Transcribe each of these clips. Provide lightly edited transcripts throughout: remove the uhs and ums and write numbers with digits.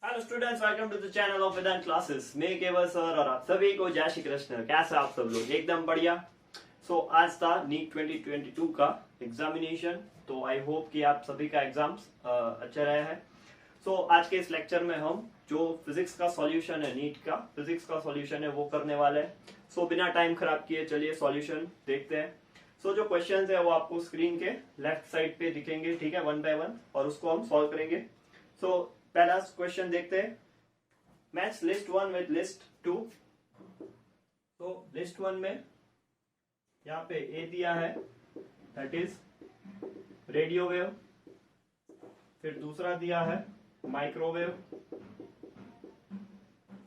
Hello students, welcome to the channel of Vedanta classes. मैं Keval sir और आप सभी को जय श्री कृष्ण। कैसे आप सब लोग? एकदम बढ़िया। आज था नीट 2022 का एग्जामिनेशन। तो आई होप कि आप सभी का एग्जाम्स अच्छे रहे हैं। आज के इस लेक्चर में हम जो फिजिक्स का सॉल्यूशन है, नीट का फिजिक्स का सॉल्यूशन है, वो करने वाले हैं। बिना टाइम खराब किए चलिए सॉल्यूशन देखते हैं। जो क्वेश्चंस है वो आपको स्क्रीन के लेफ्ट साइड पे दिखेंगे, ठीक है, वन बाय वन, और उसको हम सॉल्व करेंगे। पहला क्वेश्चन देखते हैं। Match list one with list two. तो लिस्ट वन में यहाँ पे ए दिया है, दैट इज रेडियो वेव। फिर दूसरा दिया है माइक्रोवेव।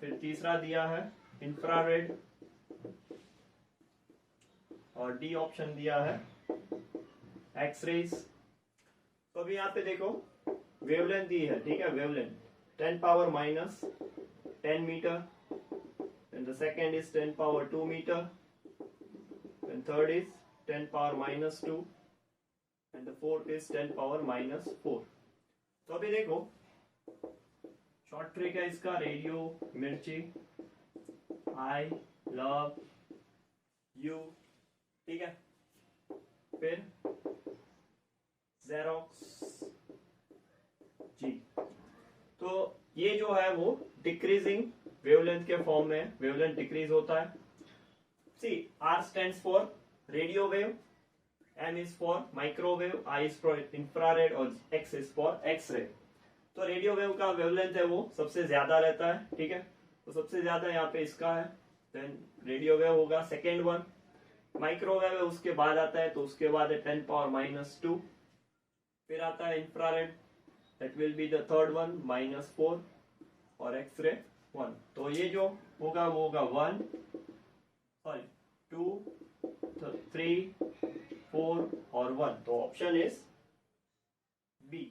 फिर तीसरा दिया है इंफ्रारेड। और डी ऑप्शन दिया है एक्सरेज। तो अभी यहाँ पे देखो वेवलेंथ दी है, ठीक है, wavelength 10 power minus 10 meter, and the second is 10 power 2 meter, and third is 10 power minus 2, and the fourth is 10 power minus 4। तो अभी देखो शॉर्ट ट्रिक है इसका, रेडियो मिर्ची आई लव यू, ठीक है। फिर जेरोक्स जी। तो ये जो है वो डिक्रीजिंग वेवलेंथ के फॉर्म में, वेवलेंथ डिक्रीज होता है। C R stands for radio wave, M is for microwave, I is for infrared और X is for X ray. तो रेडियो वेव का वेवलेंथ है वो सबसे ज्यादा रहता है, ठीक है। तो सबसे ज्यादा यहाँ पे इसका है, देन रेडियो वेव होगा सेकेंड वन। माइक्रोवेव है उसके बाद आता है, तो उसके बाद है 10 पावर माइनस 2। फिर आता है infrared, that will be the third one, minus 4, और एक्सरे 1। तो ये जो होगा वो होगा 1 सॉरी 2 3 4 और 1। तो ऑप्शन इज बी।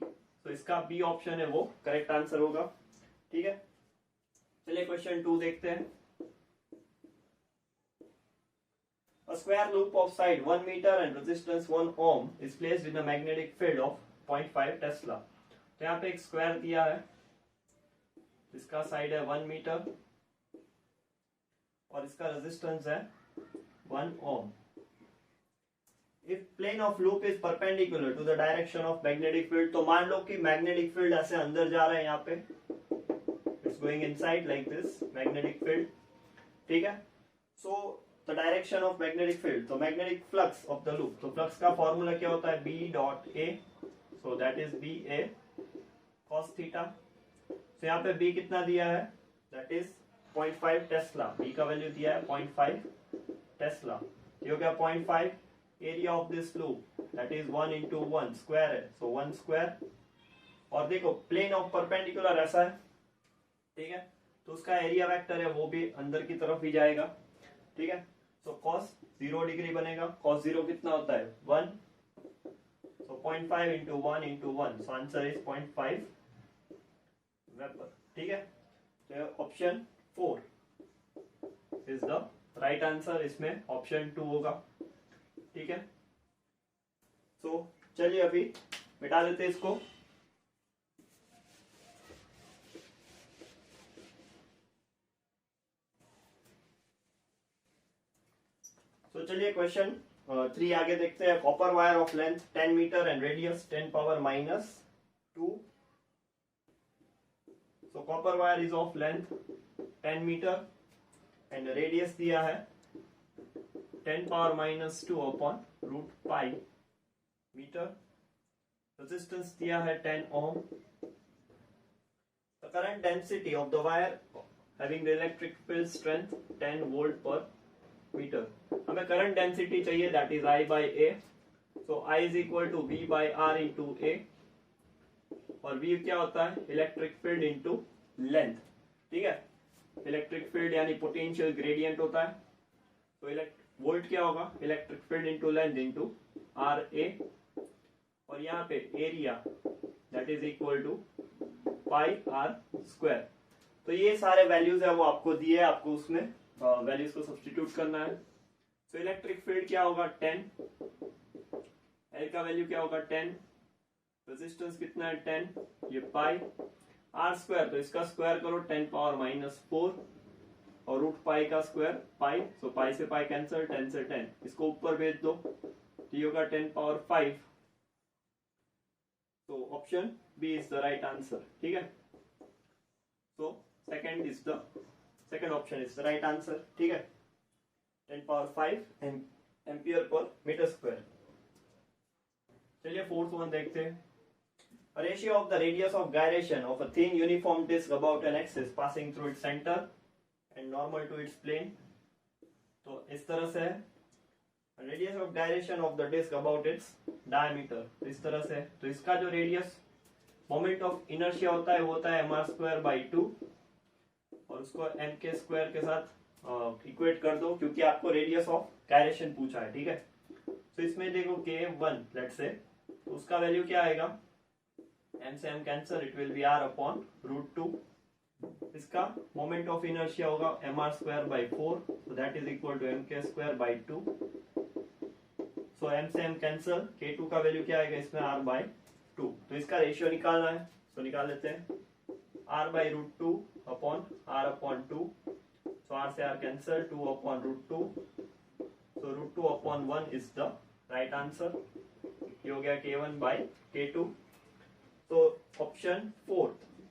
तो इसका बी ऑप्शन है वो करेक्ट आंसर होगा, ठीक है। चलिए क्वेश्चन 2 देखते हैं। A square loop of side 1 meter and resistance 1 ohm is placed in a magnetic field of 0.5 Tesla। तो यहाँ पे एक स्क्वायर दिया है, इसका साइड है 1 मीटर और इसका रेजिस्टेंस है 1 ohm. If plane of loop is perpendicular to the direction of magnetic field, तो मान लो कि मैग्नेटिक फील्ड ऐसे अंदर जा रहा है, यहाँ पे it's going inside like this magnetic field, ठीक है। So the direction of magnetic field, तो magnetic flux of the loop, तो फ्लक्स का फॉर्मूला क्या होता है, B dot A, so that is B A cos theta. तो यहाँ पे b कितना दिया है, दैट इज 0.5 टेस्ला। b का वैल्यू दिया है 0.5 टेस्ला। ये हो गया 0.5। Area of this loop that is 1 into 1 square है, सो 1 स्क्वायर। और देखो प्लेन ऑफ परपेंडिकुलर ऐसा है, ठीक है, तो उसका एरिया वेक्टर है वो भी अंदर की तरफ ही जाएगा, ठीक है। सो cos 0 डिग्री बनेगा। cos 0 कितना होता है 1, so 0.5 into 1 into 1, so answer is 0.5 vapour, ठीक है। तो option 4 is the right answer, इसमें ऑप्शन 2 होगा, ठीक है। चलिए अभी मिटा देते हैं इसको। चलिए क्वेश्चन 3 आगे देखते हैं। Copper wire of length 10 meter and radius 10 power minus 2। So copper wire is of length 10 meter and radius दिया है 10 power minus 2 upon root pi meter। Resistance दिया है 10 ohm। The current density of the wire having the electric field strength 10 volt per meter। हमें current density चाहिए, that is I by A। So I is equal to V by R into A। और V क्या होता है, electric field into length, ठीक है। Electric field यानी potential gradient होता है। तो वोल्ट क्या होगा, electric field into length into R A. और यहाँ पे area that is equal to pi R square. तो ये सारे वैल्यूज है वो आपको दिए, आपको उसमें वैल्यूज को सब्स्टिट्यूट करना है। तो इलेक्ट्रिक फील्ड क्या होगा 10, एल का वैल्यू क्या होगा 10, रेजिस्टेंस कितना है 10, ये पाई, आर स्क्वायर, तो इसका स्क्वायर करो 10⁻⁻⁴ और रूट पाई का स्क्वायर पाई, सो पाई से पाई कैंसिल, 10 से 10 इसको ऊपर भेज दो तो ये होगा 10⁻⁵। तो option B is the right answer. ठीक है, so second option is the right answer. ठीक है, 10⁻⁵ एम्पियर पर मीटर स्क्वायर। चलिए फोर्थ वन देखते हैं। A ratio of the radius of gyration of a thin uniform disk about an axis passing through its center and normal to its plane। तो इस तरह से radius of gyration of the disk about its diameter, तो इस तरह से, तो इसका जो रेडियस मोमेंट ऑफ इनर्शिया होता है वो होता है mr²/2 और उसको m के स्क्वायर के साथ इक्वेट कर दो क्योंकि आपको रेडियस ऑफ गायरेशन पूछा है। ठीक है, तो इसमें देखो k1 लेट्स से, तो उसका वैल्यू क्या आएगा, m से m cancer, it will be r/√2। इसका मोमेंट ऑफ इनर्शिया होगा mr²/4, so that is equal to mk²/2। so m से m कैंसर, k2 का वैल्यू क्या आएगा इसमें r/2। तो इसका रेशियो निकालना है, तो निकाल लेते हैं r/√2 upon r/2। so r से r cancer, 2/√2, so √2/1 is the right answer. ये हो गया k1/k2। तो option 4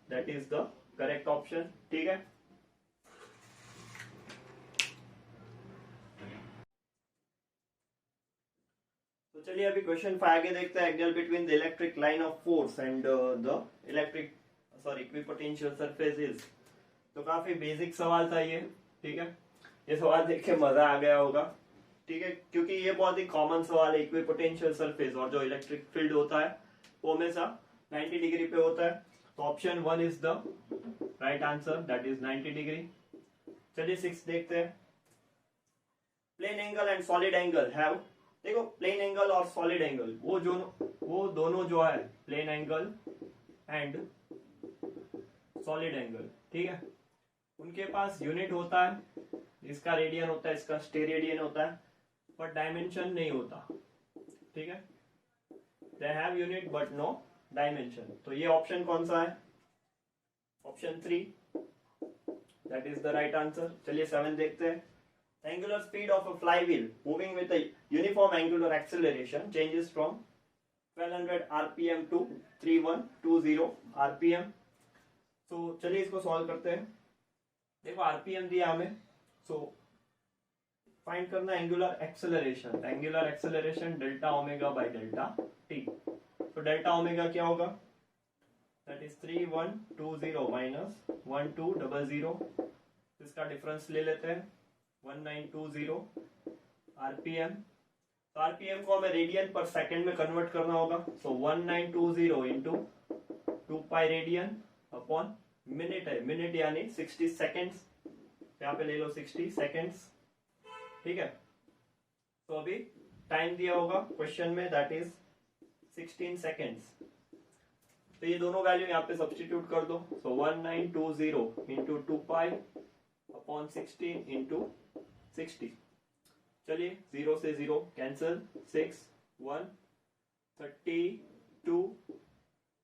that is the correct option. ठीक है, तो चलिए अभी क्वेश्चन 5 आगे देखते हैं। Angle between the electric line of force and the equipotential surface is. तो काफी बेसिक सवाल था ये। ठीक है, ये सवाल देख के मजा आ गया होगा। ठीक है, क्योंकि ये बहुत ही कॉमन सवाल है। इक्विपोटेंशियल सरफेस और जो इलेक्ट्रिक फील्ड होता है वो हमेशा 90 डिग्री पे होता है। तो option 1 is the right answer, that is 90 degree. चलिए 6 देखते हैं। Plane angle and solid angle have, देखो प्लेन एंगल और सॉलिड एंगल वो दोनों जो है, plane angle and solid angle, ठीक है, उनके पास यूनिट होता है। इसका रेडियन होता है, इसका स्टेरेडियन होता है, बट डायमेंशन नहीं होता। ठीक है, they have unit but no dimension. तो ये ऑप्शन कौन सा है, option 3, that is the right answer. चलिए 7 देखते हैं। Angular speed of a flywheel moving with a uniform angular acceleration changes from 1200 RPM to 3120 RPM. तो चलिए इसको सॉल्व करते हैं। देखो आरपीएम दिया हमें, सो फाइंड करना angular acceleration. Angular acceleration delta omega by delta T. तो डेल्टा ओमेगा क्या होगा, दैट इज 3120 माइनस 1200। इसका डिफरेंस ले लेते हैं 1920 आरपीएम। तो आरपीएम को हमें रेडियन पर सेकंड में कन्वर्ट करना होगा। सो 1920 into 2 pi radian upon minute है, मिनट यानी 60 सेकेंड्स, यहाँ पे ले लो 60 सेकेंड्स। ठीक है, तो अभी टाइम दिया होगा क्वेश्चन में, दैट इज 16 सेकेंड्स। तो ये दोनों वैल्यू यहाँ पे सब्स्टिट्यूट कर दो। सो 1920 इंटू 2 पाई अपॉन 16 इंटू 60। चलिए 0 से 0 कैंसिल, 6 1 32,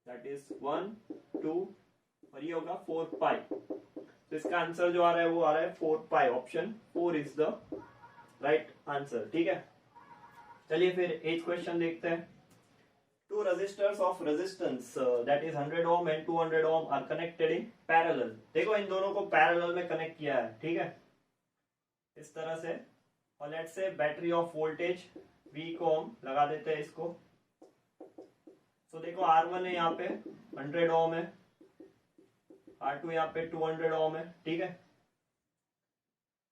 दैट इज 1 2 और ये होगा 4 पाई। तो इसका आंसर जो आ रहा है वो आ रहा है 4 pi. Option 4 is the right answer. ठीक है, चलिए फिर 8 क्वेश्चन देखते हैं। Two resistors of resistance that is 100 ohm and 200 ohm are connected in parallel। देखो इन दोनों को पैरेलल में कनेक्ट किया है। ठीक है, इस तरह से, और let's say battery of voltage V को हम लगा देते हैं इसको। तो देखो R1 है यहाँ पे 100 ओम है, R2 यहाँ पे 200 ओम है। ठीक है,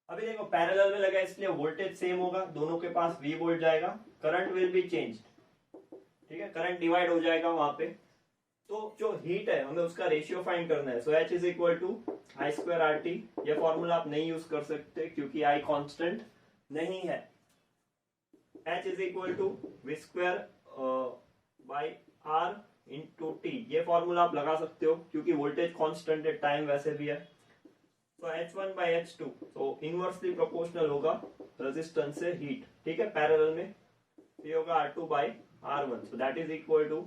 अभी देखो पैरेलल में लगा इसलिए वोल्टेज सेम होगा, दोनों के पास V वोल्ट जाएगा, करंट विल बी चेंज्ड। ठीक है, करंट डिवाइड हो जाएगा वहां पे। तो जो हीट है हमें उसका रेशियो फाइंड करना है। So H is equal to I²RT। ये फॉर्मूला आप नहीं यूज कर सकते क्योंकि I कांस्टेंट नहीं है। H is equal to V² by R into T। ये फॉर्मूला आप लगा सकते हो क्योंकि वोल्टेज कांस्टेंट है, टाइम वैसे भी है। तो H1 बाई H2 तो इनवर्सली प्रोपोर्शनल होगा रेजिस्टेंस से हीट। ठीक है, पैरेलल में ये होगा R2 by R1। so that is equal to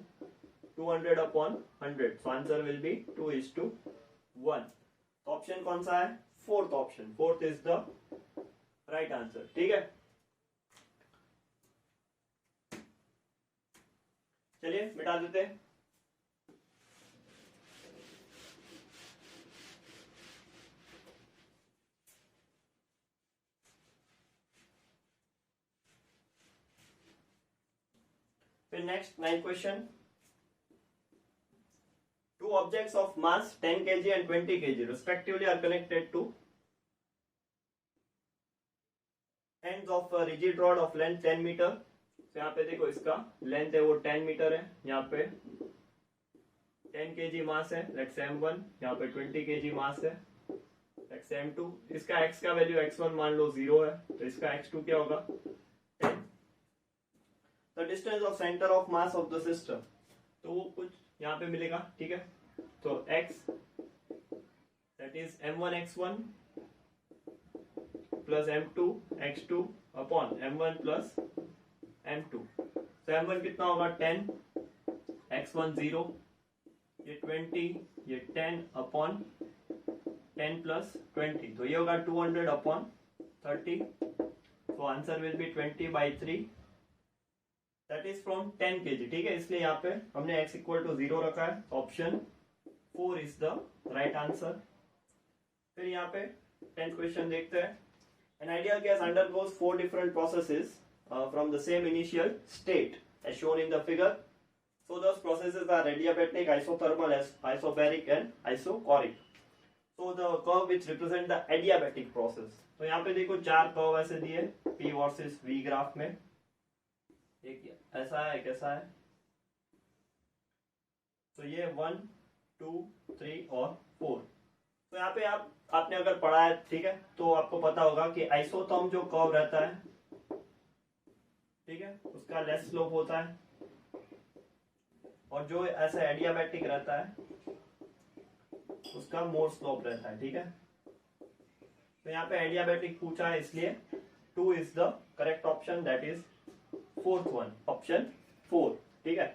200 upon 100, so answer will be 2:1. तो ऑप्शन कौन सा है? Fourth option, fourth is the right answer. ठीक है, चलिए मिटा देते हैं। फिर next 9th question, two objects of mass 10 kg and 20 kg respectively are connected to ends of a rigid rod of length 10 meter. तो यहाँ पे देखो इसका लेंथ है वो 10 मीटर है, यहाँ पे 10 kg मास है, लेट्स से m1, यहाँ पे 20 kg मास है, लेट्स से m2। इसका x का वैल्यू x1 मान लो 0 है, तो इसका x2 क्या होगा? 10। The distance of centre of mass of the system, तो वो कुछ यहाँ पे मिलेगा। ठीक है, तो x that is m1 x1 plus m2 x2 upon m1 plus m2। तो m1 कितना होगा? 10, x1 0, ये 20, ये 10 अपॉन 10 प्लस 20, तो ये होगा 200 अपॉन 30। तो answer will be 20/3, that is from 10 kg। ठीक है, इसलिए यहाँ पे हमने x इक्वल टू 0 रखा है। Option 4 is the right answer. फिर यहाँ पे 10th क्वेश्चन देखते हैं। An ideal gas undergoes 4 different processes from the same initial state as shown in the figure. So those processes are adiabatic, isothermal, isobaric and isochoric. So the curve which represent the adiabatic process. तो यहाँ पे देखो 4 curve ऐसे दिए P versus V graph में, एक ऐसा है, एक ऐसा है। तो ये 1, 2, 3 और 4। तो यहाँ पे आपने अगर पढ़ा है, ठीक है, तो आपको पता होगा कि आइसोथर्म जो कर्व रहता है, ठीक है, उसका लेस स्लोप होता है, और जो ऐसा एडियाबैटिक रहता है उसका मोर स्लोप रहता है। ठीक है, तो यहाँ पे एडियाबैटिक पूछा है, इसलिए 2 is the correct option, that is 4th one, option 4। ठीक है।